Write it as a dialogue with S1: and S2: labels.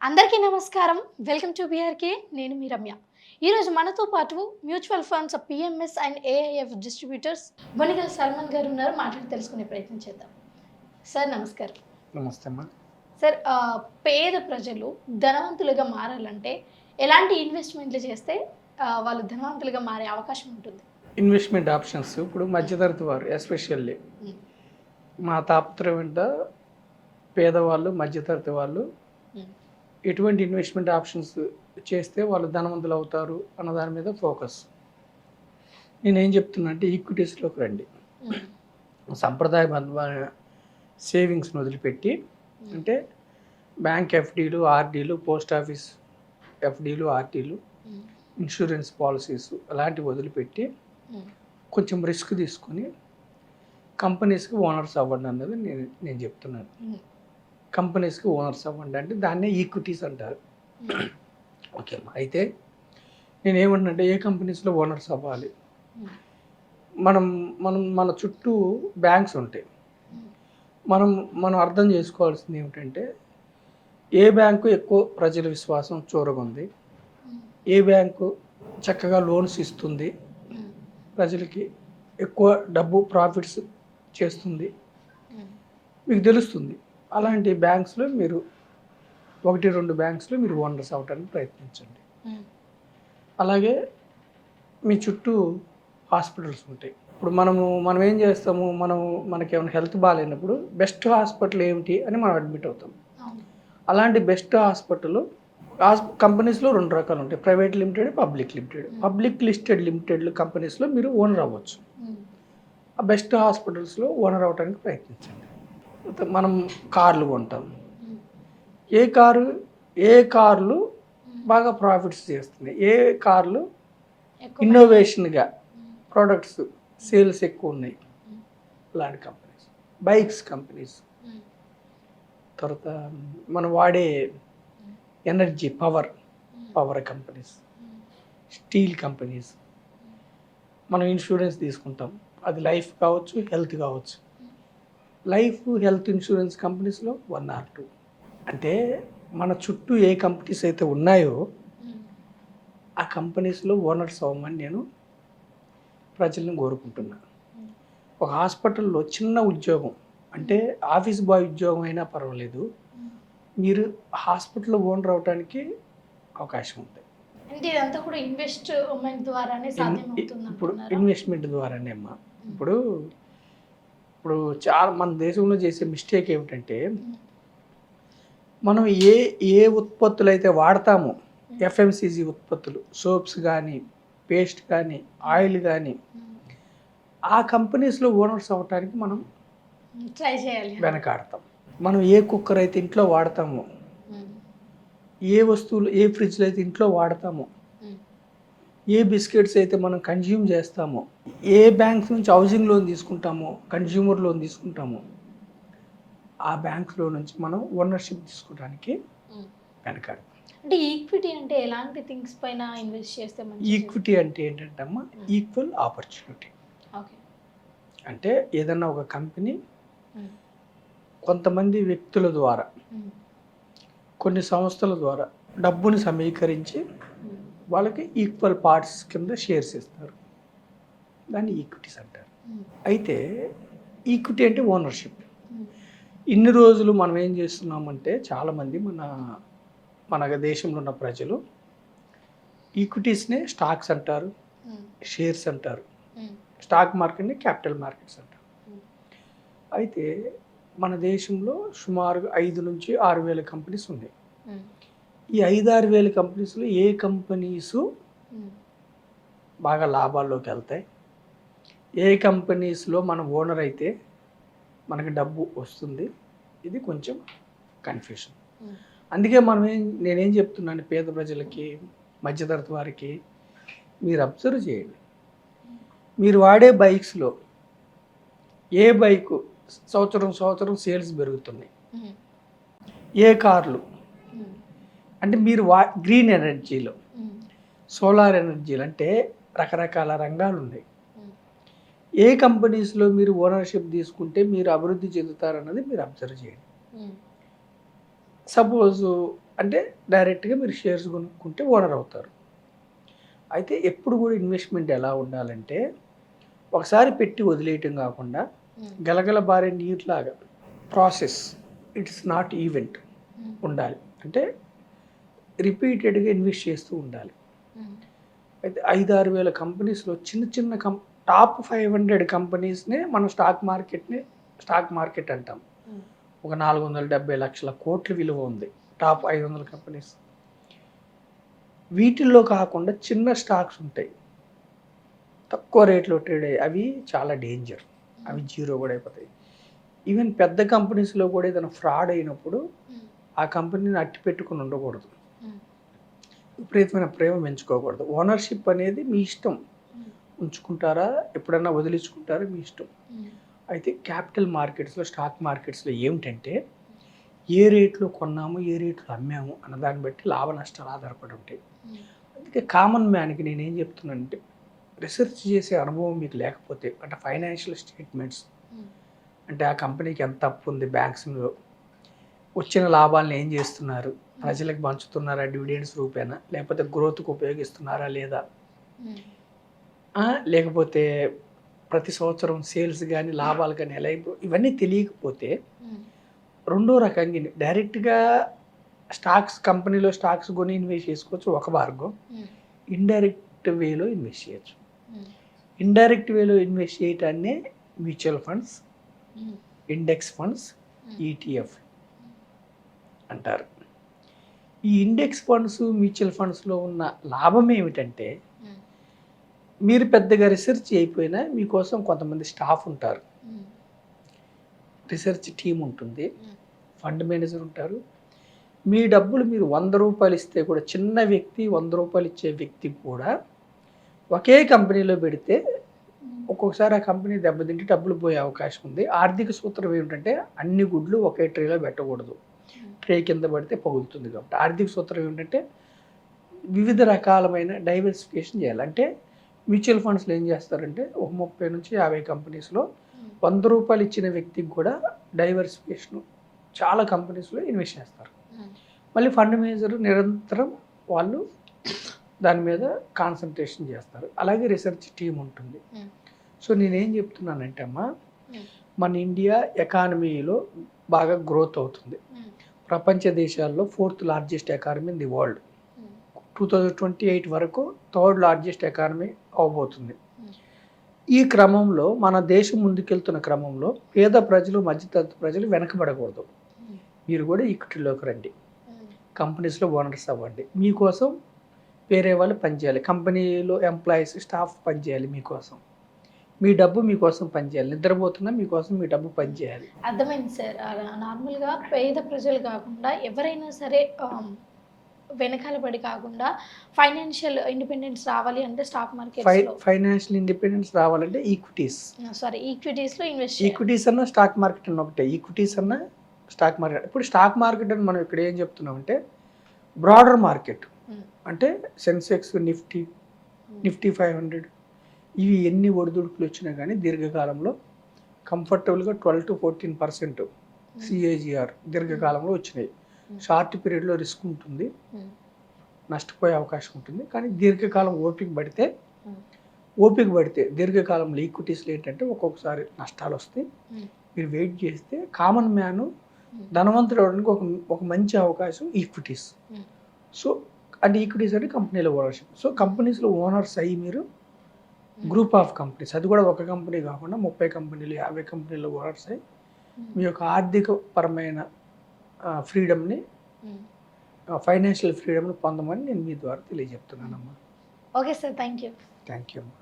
S1: అందరికీ నమస్కారం. Welcome to BRK. నేను మీ రమ్య. ఈరోజు మనతో పాటు mutual funds PMS and AIF distributors Bonigal Salman garu ఉన్నారు. మాట్లాడి తెలుసుకునే ప్రయత్నం చేద్దాం. సార్ నమస్కారం.
S2: నమస్తే అమ్మా.
S1: సార్ పేద ప్రజలు ధనవంతులుగా మారాలంటే ఎలాంటి ఇన్వెస్ట్మెంట్లు చేస్తే వాళ్ళు ధనవంతులుగా మారే అవకాశం ఉంటుంది?
S2: ఇన్వెస్ట్మెంట్ ఆప్షన్స్ ఇప్పుడు మధ్యతరగతి వారు ఎస్పెషల్లీ మా తాపత్రయం వెంట పేదవాళ్ళు మధ్యతరగతి వాళ్ళు ఎటువంటి ఇన్వెస్ట్మెంట్ ఆప్షన్స్ చేస్తే వాళ్ళు ధనవంతులు అవుతారు అన్న దాని మీద ఫోకస్. నేనేం చెప్తున్నా అంటే ఈక్విటీస్లోకి రండి. సంప్రదాయబద్ధమైన సేవింగ్స్ని వదిలిపెట్టి అంటే బ్యాంక్ ఎఫ్డీలు, ఆర్డీలు, పోస్ట్ ఆఫీస్ ఎఫ్డీలు, ఆర్డీలు, ఇన్సూరెన్స్ పాలసీస్ అలాంటివి వదిలిపెట్టి కొంచెం రిస్క్ తీసుకొని కంపెనీస్కి ఓనర్స్ అవ్వండి అన్నది నేను చెప్తున్నాను. కంపెనీస్కి ఓనర్స్ అవ్వండి అంటే దాన్నే ఈక్విటీస్ అంటారు. ఓకే అమ్మా. అయితే నేనేమంటున్నానంటే ఏ కంపెనీస్లో ఓనర్స్ అవ్వాలి? మనం మనం మన చుట్టూ బ్యాంక్స్ ఉంటాయి. మనం అర్థం చేసుకోవాల్సింది ఏమిటంటే ఏ బ్యాంకు ఎక్కువ ప్రజల విశ్వాసం చూరగొంది, ఏ బ్యాంకు చక్కగా లోన్స్ ఇస్తుంది, ప్రజలకి ఎక్కువ డబ్బు ప్రాఫిట్స్ చేస్తుంది, మీకు తెలుస్తుంది. అలాంటి బ్యాంక్స్లో మీరు 1-2 బ్యాంక్స్లో మీరు ఓనర్స్ అవ్వడానికి ప్రయత్నించండి. అలాగే మీ చుట్టూ హాస్పిటల్స్ ఉంటాయి. ఇప్పుడు మనం ఏం చేస్తాము, మనకి ఏమైనా హెల్త్ బాగాలేనప్పుడు బెస్ట్ హాస్పిటల్ ఏమిటి అని మనం అడ్మిట్ అవుతాం. అలాంటి బెస్ట్ హాస్పిటల్ కంపెనీస్లో 2 రకాలు ఉంటాయి: private limited, public limited. Public listed limited కంపెనీస్లో మీరు ఓనర్ అవ్వచ్చు. ఆ బెస్ట్ హాస్పిటల్స్లో ఓనర్ అవ్వడానికి ప్రయత్నించండి. మనం కార్లు కొంటాం. ఏ కార్లు బాగా ప్రాఫిట్స్ చేస్తున్నాయి, ఏ కార్లు ఇన్నోవేషన్గా ప్రోడక్ట్స్ సేల్స్ ఎక్కువ ఉన్నాయి, అలాంటి కంపెనీస్. బైక్స్ కంపెనీస్, తర్వాత మనం వాడే energy power companies, steel companies. మనం ఇన్సూరెన్స్ తీసుకుంటాం, అది లైఫ్ కావచ్చు, హెల్త్ కావచ్చు. లైఫ్, హెల్త్ ఇన్సూరెన్స్ కంపెనీస్లో 1 or 2. అంటే మన చుట్టూ ఏ కంపెనీస్ అయితే ఉన్నాయో ఆ కంపెనీస్లో ఓనర్స్ అవ్వమని నేను ప్రజలను కోరుకుంటున్నాను. ఒక హాస్పిటల్లో చిన్న ఉద్యోగం అంటే ఆఫీస్ బాయ్ ఉద్యోగం అయినా పర్వాలేదు, మీరు హాస్పిటల్లో ఓనర్ అవడానికి అవకాశం ఉంది.
S1: అంటే ఇదంతా కూడా ఇన్వెస్ట్మెంట్ ద్వారానే సాధ్యమవుతుంది.
S2: ఇప్పుడు ఇన్వెస్ట్మెంట్ ద్వారానే అమ్మా. ఇప్పుడు చాలా మన దేశంలో చేసే మిస్టేక్ ఏమిటంటే మనం ఏ ఉత్పత్తులు అయితే వాడతామో, ఎఫ్ఎంసీజీ ఉత్పత్తులు, సోప్స్ కానీ, పేస్ట్ కానీ, ఆయిల్ కానీ, ఆ కంపెనీస్లో ఓనర్స్ అవ్వటానికి మనం
S1: ట్రై చేయాలి,
S2: వెనకాడతాం. మనం ఏ కుక్కర్ అయితే ఇంట్లో వాడతామో, ఏ వస్తువులు, ఏ ఫ్రిడ్జ్లు అయితే ఇంట్లో వాడతామో, ఏ బిస్కెట్స్ అయితే మనం కన్జ్యూమ్ చేస్తామో, ఏ బ్యాంక్స్ నుంచి హౌసింగ్ లోన్ తీసుకుంటామో, కన్జ్యూమర్ లోన్ తీసుకుంటామో, ఆ బ్యాంక్లో నుంచి మనం ఓనర్షిప్ తీసుకోవడానికి వెనకాడతాం.
S1: అంటే ఈక్విటీ అంటే ఎలాంటి థింగ్స్ పైన ఇన్వెస్ట్ చేస్తే మంచిది?
S2: ఈక్విటీ అంటే ఏంటంటే అమ్మా, ఈక్వల్ ఆపర్చునిటీ. అంటే ఏదన్నా ఒక కంపెనీ కొంతమంది వ్యక్తుల ద్వారా, కొన్ని సంస్థల ద్వారా డబ్బుని సమీకరించి వాళ్ళకి ఈక్వల్ పార్ట్స్ కింద షేర్స్ ఇస్తారు, దాన్ని ఈక్విటీస్ అంటారు. అయితే ఈక్విటీ అంటే ఓనర్షిప్. ఇన్ని రోజులు మనం ఏం చేస్తున్నామంటే చాలామంది మన దేశంలో ఉన్న ప్రజలు ఈక్విటీస్నే స్టాక్స్ అంటారు, షేర్స్ అంటారు. స్టాక్ మార్కెట్ని క్యాపిటల్ మార్కెట్స్ అంటారు. అయితే మన దేశంలో సుమారు 5,000 నుంచి 6,000 కంపెనీస్ ఉన్నాయి. ఈ 5-6 కంపెనీస్లో ఏ కంపెనీసు బాగా లాభాల్లోకి వెళ్తాయి, ఏ కంపెనీస్లో మనం ఓనర్ అయితే మనకి డబ్బు వస్తుంది, ఇది కొంచెం కన్ఫ్యూషన్. అందుకే నేనేం చెప్తున్నాను పేద ప్రజలకి, మధ్యతరగతి వారికి, మీరు అబ్జర్వ్ చేయండి. మీరు వాడే బైక్స్లో ఏ బైకు సంవత్సరం సేల్స్ పెరుగుతున్నాయి, ఏ కార్లు అంటే మీరు గ్రీన్ ఎనర్జీలో, సోలార్ ఎనర్జీలు అంటే రకరకాల రంగాలు ఉన్నాయి. ఏ కంపెనీస్లో మీరు ఓనర్షిప్ తీసుకుంటే మీరు అభివృద్ధి చెందుతారన్నది మీరు అబ్జర్వ్ చేయండి. సపోజ్ అంటే డైరెక్ట్గా మీరు షేర్స్ కొనుక్కుంటే ఓనర్ అవుతారు. అయితే ఎప్పుడు కూడా ఇన్వెస్ట్మెంట్ ఎలా ఉండాలంటే ఒకసారి పెట్టి వదిలేయటం కాకుండా గలగల బారే నీరులాగా ప్రాసెస్, ఇట్స్ నాట్ ఈవెంట్ ఉండాలి. అంటే రిపీటెడ్గా ఇన్వెస్ట్ చేస్తూ ఉండాలి. అయితే 5-6 వేల కంపెనీస్లో చిన్న చిన్న టాప్ 500 కంపెనీస్నే మనం స్టాక్ మార్కెట్ అంటాం. ఒక 470 లక్షల కోట్ల విలువ ఉంది టాప్ 500 కంపెనీస్. వీటిల్లో కాకుండా చిన్న స్టాక్స్ ఉంటాయి, తక్కువ రేట్లో ట్రేడ్ అయ్యి, అవి చాలా డేంజర్. అవి జీరో కూడా అయిపోతాయి. ఈవెన్ పెద్ద కంపెనీస్లో కూడా ఏదైనా ఫ్రాడ్ అయినప్పుడు ఆ కంపెనీని అట్టి పెట్టుకుని ఉండకూడదు, విపరీతమైన ప్రేమ పెంచుకోకూడదు. ఓనర్షిప్ అనేది మీ ఇష్టం, ఉంచుకుంటారా ఎప్పుడన్నా వదిలించుకుంటారా మీ ఇష్టం. అయితే క్యాపిటల్ మార్కెట్స్లో, స్టాక్ మార్కెట్స్లో ఏమిటంటే ఏ రేట్లో కొన్నాము, ఏ రేట్లో అమ్మాము అన్న దాన్ని బట్టి లాభ నష్టాలు ఆధారపడి ఉంటాయి. అందుకే కామన్ మ్యాన్కి నేనేం చెప్తున్నానంటే, రీసెర్చ్ చేసే అనుభవం మీకు లేకపోతే, అంటే ఫైనాన్షియల్ స్టేట్మెంట్స్, అంటే ఆ కంపెనీకి ఎంత అప్పు ఉంది, బ్యాంక్స్లో వచ్చిన లాభాలను ఏం చేస్తున్నారు, ప్రజలకు పంచుతున్నారా డివిడెండ్స్ రూపేనా, లేకపోతే గ్రోత్కి ఉపయోగిస్తున్నారా లేదా, లేకపోతే ప్రతి సంవత్సరం సేల్స్ కానీ లాభాలు కానీ ఎలా ఇవన్నీ తెలియకపోతే రెండో రకంగా డైరెక్ట్గా కంపెనీలో స్టాక్స్ కొని ఇన్వెస్ట్ చేసుకోవచ్చు ఒక మార్గం. ఇండైరెక్ట్ వేలో ఇన్వెస్ట్ చేయొచ్చు. ఇండైరెక్ట్ వేలో ఇన్వెస్ట్ చేయటాన్ని mutual funds, index funds, ETF అంటారు. ఈ ఇండెక్స్ ఫండ్స్, మ్యూచువల్ ఫండ్స్లో ఉన్న లాభం ఏమిటంటే, మీరు పెద్దగా రీసెర్చ్ అయిపోయినా మీకోసం కొంతమంది స్టాఫ్ ఉంటారు, రీసెర్చ్ టీం ఉంటుంది, ఫండ్ మేనేజర్ ఉంటారు. మీ డబ్బులు మీరు 100 రూపాయలు ఇస్తే కూడా, చిన్న వ్యక్తి 100 రూపాయలు ఇచ్చే వ్యక్తి కూడా ఒకే కంపెనీలో పెడితే ఒక్కొక్కసారి ఆ కంపెనీ దెబ్బతింటే డబ్బులు పోయే అవకాశం ఉంది. ఆర్థిక సూత్రం ఏమిటంటే అన్ని గుడ్లు ఒకే ట్రేలో పెట్టకూడదు, ట్రే కింద పడితే పగులుతుంది. కాబట్టి ఆర్థిక సూత్రం ఏమిటంటే వివిధ రకాలమైన డైవర్సిఫికేషన్ చేయాలి. అంటే మ్యూచువల్ ఫండ్స్లో ఏం చేస్తారంటే ఒక 30 నుంచి 50 కంపెనీస్లో 100 రూపాయలు ఇచ్చిన వ్యక్తికి కూడా డైవర్సిఫికేషన్ చాలా కంపెనీస్లో ఇన్వెస్ట్ చేస్తారు. మళ్ళీ ఫండ్ మేనేజర్ నిరంతరం వాళ్ళు దాని మీద కాన్సన్ట్రేషన్ చేస్తారు. అలాగే రీసెర్చ్ టీం ఉంటుంది. సో నేనేం చెప్తున్నానంటే అమ్మా, మన ఇండియా ఎకానమీలో బాగా గ్రోత్ అవుతుంది. ప్రపంచ దేశాల్లో 4th largest economy in the world. 2028 వరకు 3rd లార్జెస్ట్ ఎకానమీ అవబోతుంది. ఈ క్రమంలో మన దేశం ముందుకెళ్తున్న క్రమంలో పేద ప్రజలు, మధ్యతరగతి ప్రజలు వెనకబడకూడదు. మీరు కూడా ఈక్విటీలోకి రండి, కంపెనీస్లో ఓనర్స్ అవ్వండి. మీకోసం వేరే వాళ్ళు పనిచేయాలి, కంపెనీలో ఎంప్లాయీస్, స్టాఫ్ పనిచేయాలి మీకోసం. మీ డబ్బు మీకోసం పనిచేయాలి. నిద్రపోతున్నా మీకోసం మీ డబ్బు పనిచేయాలి.
S1: అర్థమైంది సార్. నార్మల్గా పేద ప్రజలు కాకుండా ఎవరైనా సరే వెనకాల పడి కాకుండా ఫైనాన్షియల్ ఇండిపెండెన్స్ రావాలి అంటే స్టాక్ మార్కెట్,
S2: ఫైనాన్షియల్ ఇండిపెండెన్స్ రావాలంటే
S1: ఈక్విటీస్లో ఇన్వెస్ట్.
S2: ఈక్విటీస్ అన్న స్టాక్ మార్కెట్ అన్న ఒకటే. ఈక్విటీస్ అన్న స్టాక్ మార్కెట్. ఇప్పుడు స్టాక్ మార్కెట్ అని మనం ఇక్కడ ఏం చెప్తున్నామంటే బ్రాడర్ మార్కెట్, అంటే సెన్సెక్స్, నిఫ్టీ 500 ఇవి ఎన్ని ఒడిదుడుకులు వచ్చినా కానీ దీర్ఘకాలంలో కంఫర్టబుల్గా 12 to 14% CAGR దీర్ఘకాలంలో వచ్చినాయి. షార్ట్ పీరియడ్లో రిస్క్ ఉంటుంది, నష్టపోయే అవకాశం ఉంటుంది. కానీ దీర్ఘకాలం ఓపిక పడితే దీర్ఘకాలంలో ఈక్విటీస్లో ఏంటంటే ఒక్కొక్కసారి నష్టాలు వస్తాయి. మీరు వెయిట్ చేస్తే కామన్ మ్యాన్ ధనవంతుడు అవడానికి ఒక మంచి అవకాశం ఈక్విటీస్. సో అంటే ఈక్విటీస్ అంటే కంపెనీలో ఓనర్షిప్. సో కంపెనీస్లో ఓనర్స్ అయ్యి మీరు గ్రూప్ ఆఫ్ కంపెనీస్, అది కూడా ఒక కంపెనీ కాకుండా 30 కంపెనీలు, 50 కంపెనీలో ఓనర్స్ అయ్యి మీ యొక్క ఆర్థిక పరమైన ఫ్రీడమ్ని, ఫైనాన్షియల్ ఫ్రీడమ్ని పొందమని నేను మీ ద్వారా తెలియజెప్తున్నానమ్మా.
S1: Okay sir, thank you.
S2: Thank you అమ్మా.